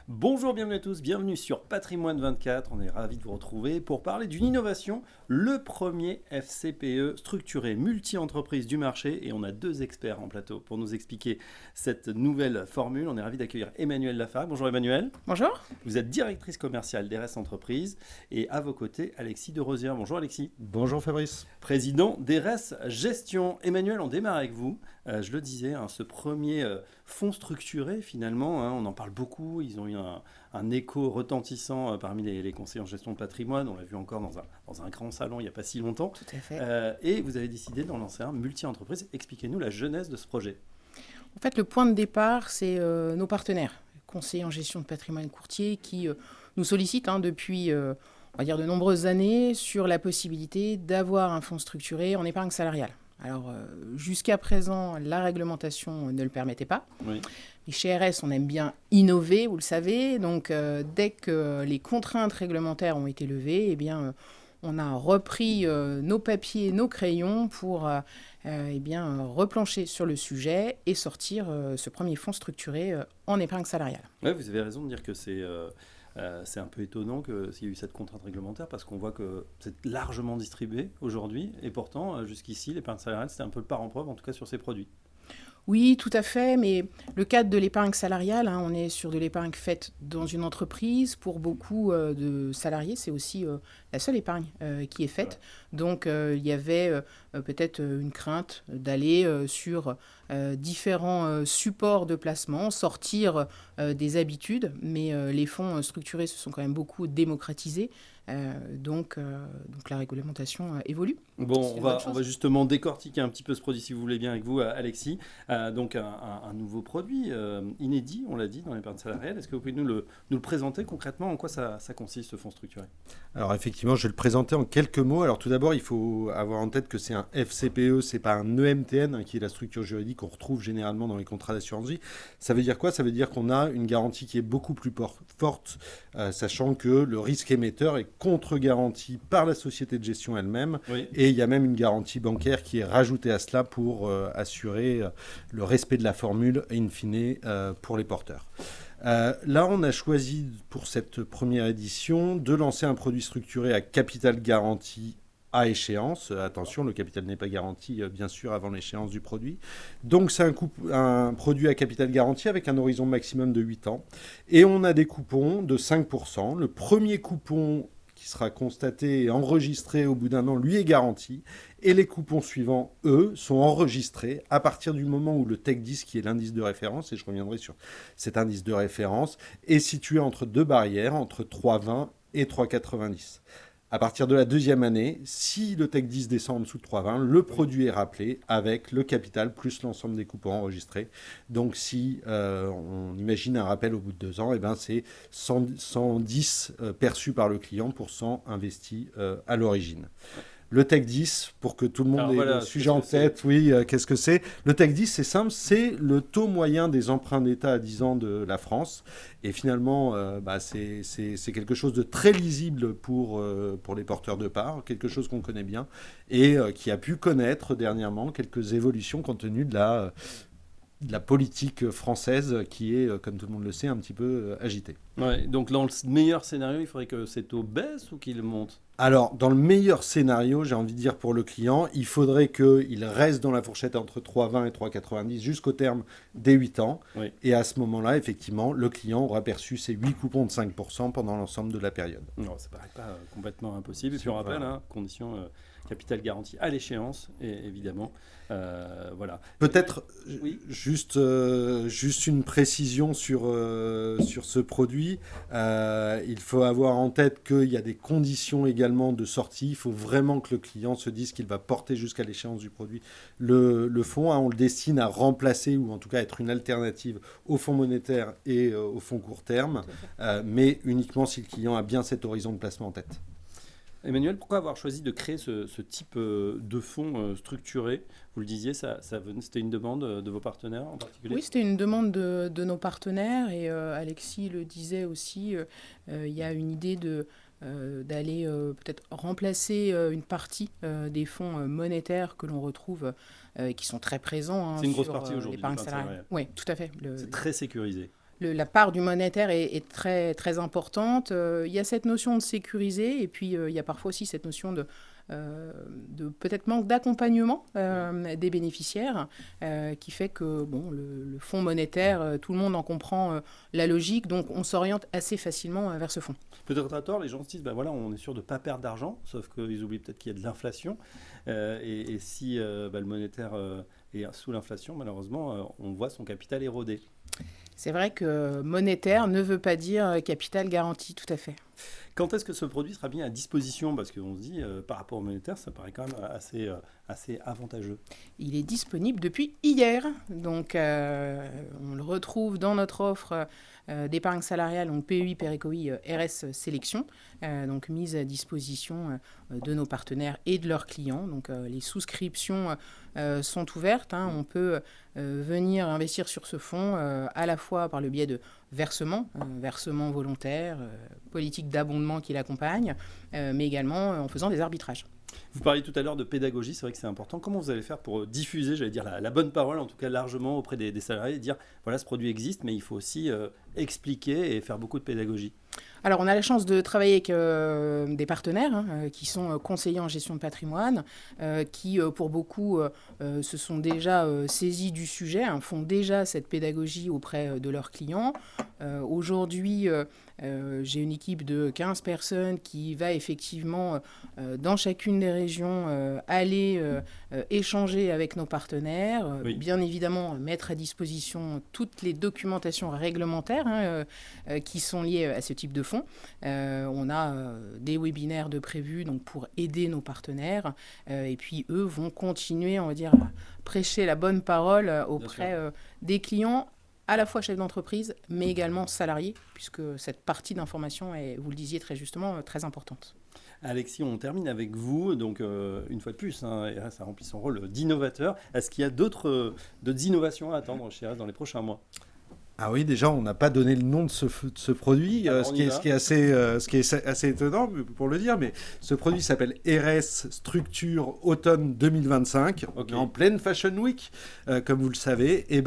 Bonjour, bienvenue à tous, bienvenue sur Patrimoine 24. On est ravis de vous retrouver pour parler d'une innovation, le premier FCPE structuré multi-entreprise du marché. Et on a deux experts en plateau pour nous expliquer cette nouvelle formule. On est ravis d'accueillir Emmanuelle Lafargue. Bonjour Emmanuelle. Bonjour. Vous êtes directrice commerciale d'ERES Entreprises et à vos côtés Alexis de Rosière. Bonjour Alexis. Bonjour Fabrice. Président d'ERES Gestion. Emmanuel, on démarre avec vous. Je le disais, ce premier fonds structuré finalement, on en parle beaucoup. Ils ont eu un écho retentissant parmi les conseillers en gestion de patrimoine. On l'a vu encore dans un grand salon il n'y a pas si longtemps. Tout à fait. Et vous avez décidé d'en lancer un multi-entreprise. Expliquez-nous la genèse de ce projet. En fait, le point de départ, c'est nos partenaires, conseillers en gestion de patrimoine courtier, qui nous sollicitent depuis, on va dire, de nombreuses années sur la possibilité d'avoir un fonds structuré en épargne salariale. Alors, jusqu'à présent, la réglementation ne le permettait pas. Oui. Et chez RS, on aime bien innover, vous le savez. Donc, dès que les contraintes réglementaires ont été levées, on a repris nos papiers, nos crayons pour replancher sur le sujet et sortir ce premier fonds structuré en épargne salariale. Ouais, vous avez raison de dire que c'est un peu étonnant s'il y ait eu cette contrainte réglementaire parce qu'on voit que c'est largement distribué aujourd'hui et pourtant, jusqu'ici, l'épargne salariale, c'était un peu le parent pauvre, en tout cas sur ces produits. Oui, tout à fait, mais le cadre de l'épargne salariale, on est sur de l'épargne faite dans une entreprise. Pour beaucoup de salariés, c'est aussi la seule épargne qui est faite. Voilà. Donc, il y avait peut-être une crainte d'aller sur différents supports de placement, sortir des habitudes, mais les fonds structurés se sont quand même beaucoup démocratisés. Donc la réglementation évolue. Bon, on va justement décortiquer un petit peu ce produit, si vous voulez bien, avec vous, Alexis. Donc, un nouveau produit inédit, on l'a dit, dans l'épargne salariale. Est-ce que vous pouvez nous le présenter concrètement? En quoi ça consiste, ce fonds structuré? Alors, effectivement, je vais le présenter en quelques mots. Alors, tout d'abord, il faut avoir en tête que c'est un FCPE, c'est pas un EMTN, qui est la structure juridique qu'on retrouve généralement dans les contrats d'assurance vie. Ça veut dire quoi? Ça veut dire qu'on a une garantie qui est beaucoup plus forte, sachant que le risque émetteur est contre-garanti par la société de gestion elle-même. Oui. Et il y a même une garantie bancaire qui est rajoutée à cela pour assurer le respect de la formule in fine pour les porteurs. Là, on a choisi pour cette première édition de lancer un produit structuré à capital garanti à échéance. Attention, le capital n'est pas garanti, bien sûr, avant l'échéance du produit. Donc, c'est un produit à capital garanti avec un horizon maximum de 8 ans. Et on a des coupons de 5%. Le premier coupon qui sera constaté et enregistré au bout d'un an, lui est garanti. Et les coupons suivants, eux, sont enregistrés à partir du moment où le Tech 10, qui est l'indice de référence, et je reviendrai sur cet indice de référence, est situé entre deux barrières, entre 3,20 et 3,90. À partir de la deuxième année, si le Tech 10 descend en dessous de 3,20, le produit est rappelé avec le capital plus l'ensemble des coupons enregistrés. Donc si on imagine un rappel au bout de 2 ans, c'est 110 perçus par le client pour 100 investis à l'origine. Le Tech 10, pour que tout le monde ait le sujet en tête, qu'est-ce que c'est? Le Tech 10, c'est simple, c'est le taux moyen des emprunts d'État à 10 ans de la France. Et finalement, c'est quelque chose de très lisible pour les porteurs de parts, quelque chose qu'on connaît bien et qui a pu connaître dernièrement quelques évolutions compte tenu de la politique française qui est, comme tout le monde le sait, un petit peu agitée. Ouais, donc dans le meilleur scénario, il faudrait que ces taux baissent ou qu'ils montent? Alors, dans le meilleur scénario, j'ai envie de dire pour le client, il faudrait qu'il reste dans la fourchette entre 3,20 et 3,90 jusqu'au terme des 8 ans. Oui. Et à ce moment-là, effectivement, le client aura perçu ses 8 coupons de 5% pendant l'ensemble de la période. Non, ça ne paraît pas complètement impossible. Et puis on rappelle, condition capital garanti à l'échéance, et évidemment. Voilà. Peut-être oui. juste une précision sur ce produit. Il faut avoir en tête qu'il y a des conditions également de sortie. Il faut vraiment que le client se dise qu'il va porter jusqu'à l'échéance du produit le fonds. On le destine à remplacer ou en tout cas être une alternative au fonds monétaire et au fonds court terme, mais uniquement si le client a bien cet horizon de placement en tête. Emmanuel, pourquoi avoir choisi de créer ce type de fonds structuré? Vous le disiez, c'était une demande de vos partenaires en particulier? Oui, c'était une demande de nos partenaires et Alexis le disait aussi, il y a une idée d'aller peut-être remplacer une partie des fonds monétaires que l'on retrouve, qui sont très présents. C'est une grosse partie aujourd'hui. L'épargne salariale. Oui, tout à fait. C'est très sécurisé. la part du monétaire est très, très importante. Il y a cette notion de sécuriser et puis il y a parfois aussi cette notion de peut-être manque d'accompagnement des bénéficiaires qui fait que le fonds monétaire, tout le monde en comprend la logique, donc on s'oriente assez facilement vers ce fonds. Peut-être à tort, les gens se disent, on est sûr de ne pas perdre d'argent, sauf qu'ils oublient peut-être qu'il y a de l'inflation. Et si le monétaire est sous l'inflation, malheureusement, on voit son capital érodé. C'est vrai que monétaire ne veut pas dire capital garanti, tout à fait. Quand est-ce que ce produit sera mis à disposition? Parce qu'on se dit, par rapport au monétaire, ça paraît quand même assez avantageux. Il est disponible depuis hier. Donc, on le retrouve dans notre offre d'épargne salariale, donc PEI, PERECOI, RS Sélection, donc mise à disposition de nos partenaires et de leurs clients. Donc, les souscriptions sont ouvertes. On peut venir investir sur ce fonds à la fois par le biais de versements volontaires, politique d'abondement qui l'accompagne, mais également en faisant des arbitrages. Vous parliez tout à l'heure de pédagogie, c'est vrai que c'est important. Comment vous allez faire pour diffuser, j'allais dire, la bonne parole, en tout cas largement auprès des salariés, et dire, voilà, ce produit existe, mais il faut aussi expliquer et faire beaucoup de pédagogie? Alors, on a la chance de travailler avec des partenaires qui sont conseillers en gestion de patrimoine, qui, pour beaucoup, se sont déjà saisis du sujet, font déjà cette pédagogie auprès de leurs clients. Aujourd'hui, j'ai une équipe de 15 personnes qui va effectivement, dans chacune des régions, aller échanger avec nos partenaires, bien évidemment mettre à disposition toutes les documentations réglementaires qui sont liées à ce type de fonds. On a des webinaires de prévus donc, pour aider nos partenaires et puis eux vont continuer, on va dire, à prêcher la bonne parole auprès des clients, à la fois chefs d'entreprise, mais également salariés, puisque cette partie d'information est, vous le disiez très justement, très importante. Alexis, on termine avec vous. Donc, une fois de plus, RS a rempli son rôle d'innovateur. Est-ce qu'il y a d'autres innovations à attendre chez RS dans les prochains mois? Ah oui, déjà, on n'a pas donné le nom de ce produit, ce qui est assez étonnant pour le dire, mais ce produit s'appelle RS Structure Automne 2025. Okay. On est en pleine Fashion Week, comme vous le savez. Et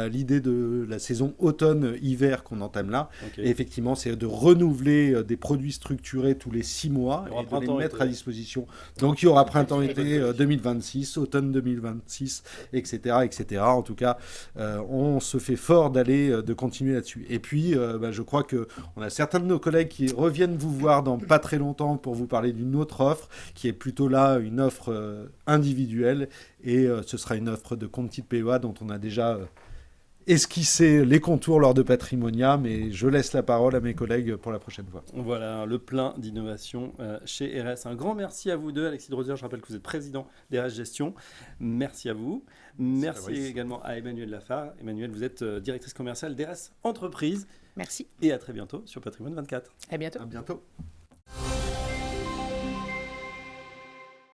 l'idée de la saison automne-hiver qu'on entame là, effectivement, c'est de renouveler des produits structurés tous les 6 mois et de les mettre à disposition. Donc, il y aura printemps-été 2026, automne 2026, etc., etc. En tout cas, on se fait fort de continuer là-dessus. Et puis, je crois qu'on a certains de nos collègues qui reviennent vous voir dans pas très longtemps pour vous parler d'une autre offre, qui est plutôt là une offre individuelle, et ce sera une offre de compte titre PEA dont on a déjà esquissé les contours lors de Patrimonia, mais je laisse la parole à mes collègues pour la prochaine fois. Voilà, le plein d'innovation chez RS. Un grand merci à vous deux. Alexis Drosier, je rappelle que vous êtes président d'RS Gestion. Merci à vous. Merci également à Emmanuelle Lafare. Emmanuelle, vous êtes directrice commerciale d'RS Entreprise. Merci. Et à très bientôt sur Patrimoine 24. À bientôt. À bientôt.